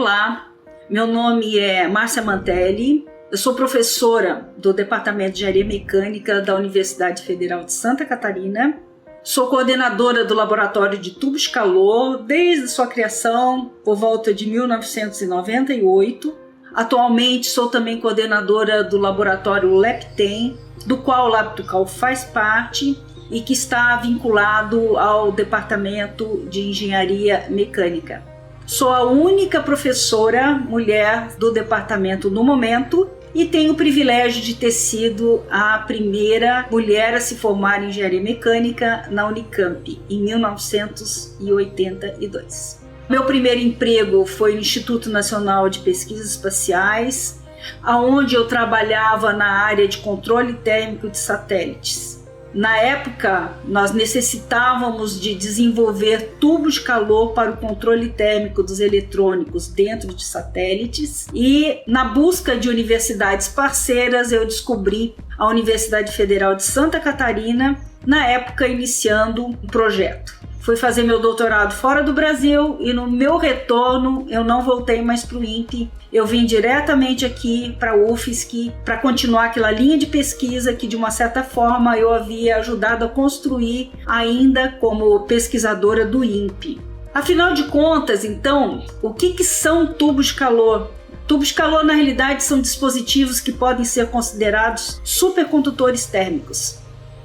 Olá, meu nome é Márcia Mantelli, eu sou professora do Departamento de Engenharia Mecânica da Universidade Federal de Santa Catarina, sou coordenadora do Laboratório de Tubos de Calor desde sua criação por volta de 1998. Atualmente sou também coordenadora do Laboratório LabTem, do qual o LabTucal faz parte e que está vinculado ao Departamento de Engenharia Mecânica. Sou a única professora mulher do departamento no momento e tenho o privilégio de ter sido a primeira mulher a se formar em engenharia mecânica na Unicamp, em 1982. Meu primeiro emprego foi no Instituto Nacional de Pesquisas Espaciais, onde eu trabalhava na área de controle térmico de satélites. Na época, nós necessitávamos de desenvolver tubos de calor para o controle térmico dos eletrônicos dentro de satélites e, na busca de universidades parceiras, eu descobri a Universidade Federal de Santa Catarina, na época iniciando um projeto. Fui fazer meu doutorado fora do Brasil e no meu retorno eu não voltei mais para o INPE. Eu vim diretamente aqui para a UFSC para continuar aquela linha de pesquisa que de uma certa forma eu havia ajudado a construir ainda como pesquisadora do INPE. Afinal de contas, então, o que são tubos de calor? Tubos de calor, na realidade, são dispositivos que podem ser considerados supercondutores térmicos.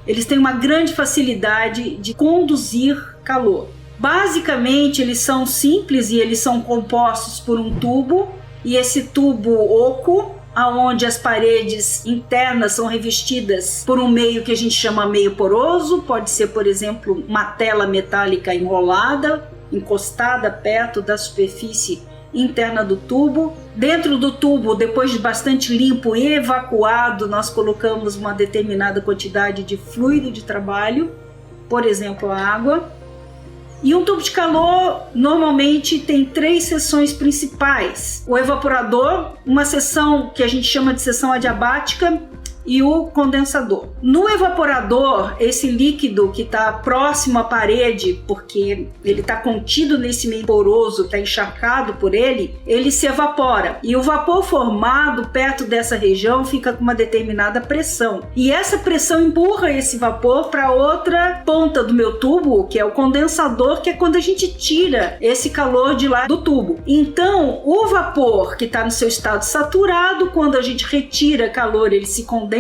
Eles têm uma grande facilidade de conduzir calor. Basicamente, eles são simples e eles são compostos por um tubo, e esse tubo oco, onde as paredes internas são revestidas por um meio que a gente chama meio poroso, pode ser, por exemplo, uma tela metálica enrolada, encostada perto da superfície interna do tubo. Dentro do tubo, depois de bastante limpo e evacuado, nós colocamos uma determinada quantidade de fluido de trabalho, por exemplo, a água. E um tubo de calor normalmente tem 3 seções principais: o evaporador, uma seção que a gente chama de seção adiabática, e o condensador. No evaporador, esse líquido que está próximo à parede, porque ele está contido nesse meio poroso, está encharcado por ele se evapora. E o vapor formado perto dessa região fica com uma determinada pressão. E essa pressão empurra esse vapor para outra ponta do meu tubo, que é o condensador, que é quando a gente tira esse calor de lá do tubo. Então, o vapor que está no seu estado saturado, quando a gente retira calor, ele se condensa,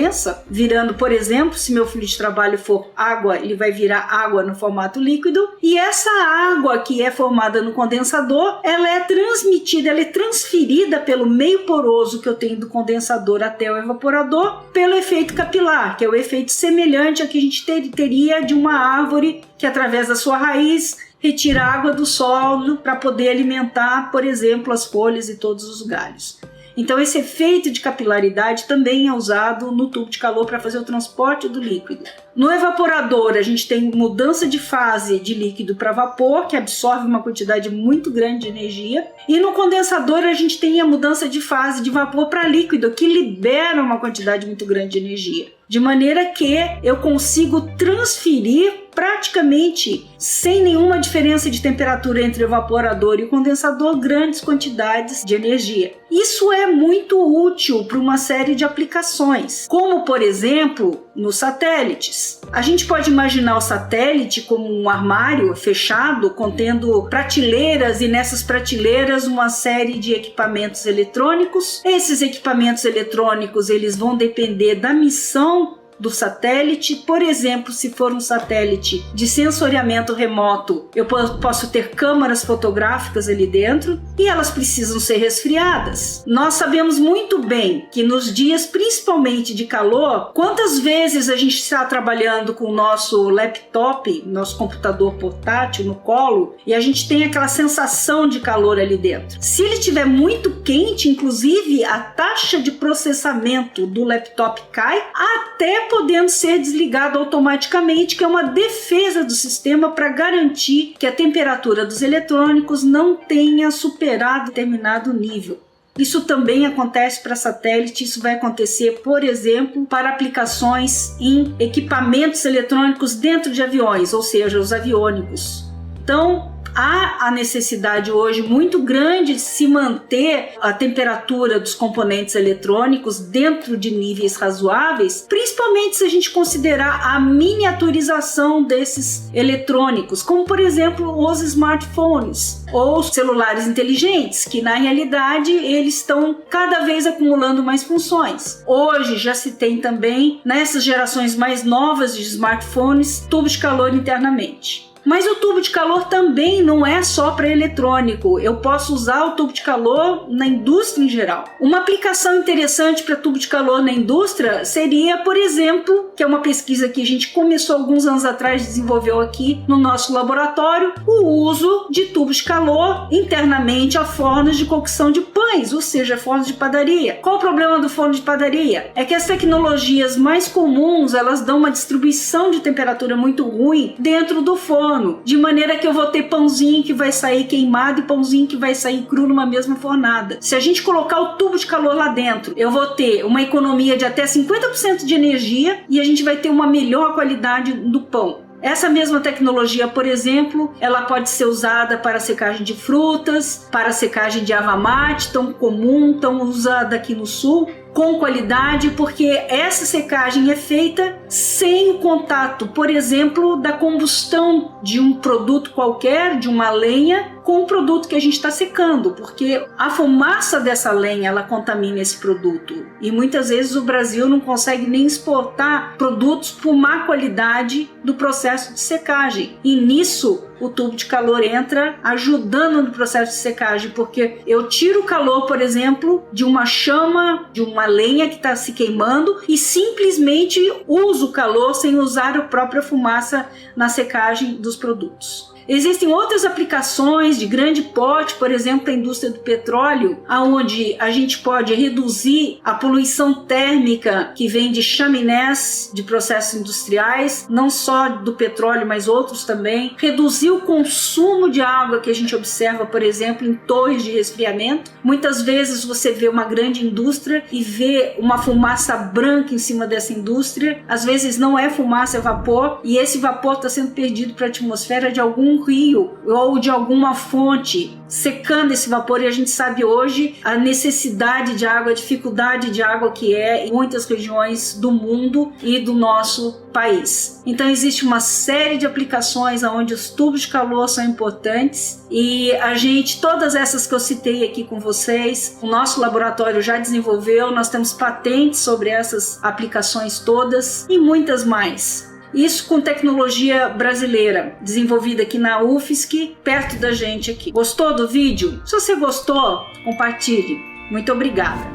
virando, por exemplo, se meu fluido de trabalho for água, ele vai virar água no formato líquido, e essa água que é formada no condensador, ela é transmitida, ela é transferida pelo meio poroso que eu tenho do condensador até o evaporador, pelo efeito capilar, que é o efeito semelhante ao que a gente teria de uma árvore que, através da sua raiz, retira água do solo para poder alimentar, por exemplo, as folhas e todos os galhos. Então esse efeito de capilaridade também é usado no tubo de calor para fazer o transporte do líquido. No evaporador, a gente tem mudança de fase de líquido para vapor, que absorve uma quantidade muito grande de energia. E no condensador, a gente tem a mudança de fase de vapor para líquido, que libera uma quantidade muito grande de energia. De maneira que eu consigo transferir praticamente sem nenhuma diferença de temperatura entre o evaporador e o condensador grandes quantidades de energia. Isso é muito útil para uma série de aplicações, como por exemplo nos satélites. A gente pode imaginar o satélite como um armário fechado contendo prateleiras, e nessas prateleiras uma série de equipamentos eletrônicos. Esses equipamentos eletrônicos, eles vão depender da missão do satélite. Por exemplo, se for um satélite de sensoriamento remoto, eu posso ter câmaras fotográficas ali dentro e elas precisam ser resfriadas. Nós sabemos muito bem que nos dias principalmente de calor, quantas vezes a gente está trabalhando com o nosso laptop, nosso computador portátil no colo, e a gente tem aquela sensação de calor ali dentro. Se ele estiver muito quente, inclusive a taxa de processamento do laptop cai, até podendo ser desligado automaticamente, que é uma defesa do sistema para garantir que a temperatura dos eletrônicos não tenha superado determinado nível. Isso também acontece para satélite, isso vai acontecer, por exemplo, para aplicações em equipamentos eletrônicos dentro de aviões, ou seja, os aviônicos. Então, há a necessidade hoje muito grande de se manter a temperatura dos componentes eletrônicos dentro de níveis razoáveis, principalmente se a gente considerar a miniaturização desses eletrônicos, como por exemplo os smartphones ou celulares inteligentes, que na realidade eles estão cada vez acumulando mais funções. Hoje já se tem também, nessas gerações mais novas de smartphones, tubo de calor internamente. Mas o tubo de calor também não é só para eletrônico. Eu posso usar o tubo de calor na indústria em geral. Uma aplicação interessante para tubo de calor na indústria seria, por exemplo, que é uma pesquisa que a gente começou alguns anos atrás, desenvolveu aqui no nosso laboratório, o uso de tubos de calor internamente a fornos de cocção de pães, ou seja, fornos de padaria. Qual o problema do forno de padaria? É que as tecnologias mais comuns, elas dão uma distribuição de temperatura muito ruim dentro do forno, de maneira que eu vou ter pãozinho que vai sair queimado e pãozinho que vai sair cru numa mesma fornada. Se a gente colocar o tubo de calor lá dentro, eu vou ter uma economia de até 50% de energia e a gente vai ter uma melhor qualidade do pão. Essa mesma tecnologia, por exemplo, ela pode ser usada para secagem de frutas, para secagem de erva mate, tão comum, tão usada aqui no sul, com qualidade, porque essa secagem é feita sem o contato, por exemplo, da combustão de um produto qualquer, de uma lenha, com o produto que a gente está secando, porque a fumaça dessa lenha, ela contamina esse produto. E muitas vezes o Brasil não consegue nem exportar produtos por má qualidade do processo de secagem. E nisso, o tubo de calor entra ajudando no processo de secagem, porque eu tiro o calor, por exemplo, de uma chama, de uma lenha que está se queimando e simplesmente uso o calor sem usar a própria fumaça na secagem dos produtos. Existem outras aplicações de grande porte, por exemplo, a indústria do petróleo, onde a gente pode reduzir a poluição térmica que vem de chaminés de processos industriais, não só do petróleo, mas outros também. Reduzir o consumo de água que a gente observa, por exemplo, em torres de resfriamento. Muitas vezes você vê uma grande indústria e vê uma fumaça branca em cima dessa indústria. Às vezes não é fumaça, é vapor, e esse vapor está sendo perdido para a atmosfera de algum rio ou de alguma fonte, secando esse vapor, e a gente sabe hoje a necessidade de água, a dificuldade de água que é em muitas regiões do mundo e do nosso país. Então existe uma série de aplicações onde os tubos de calor são importantes e a gente, todas essas que eu citei aqui com vocês, o nosso laboratório já desenvolveu, nós temos patentes sobre essas aplicações todas e muitas mais. Isso com tecnologia brasileira, desenvolvida aqui na UFSC, perto da gente aqui. Gostou do vídeo? Se você gostou, compartilhe. Muito obrigada.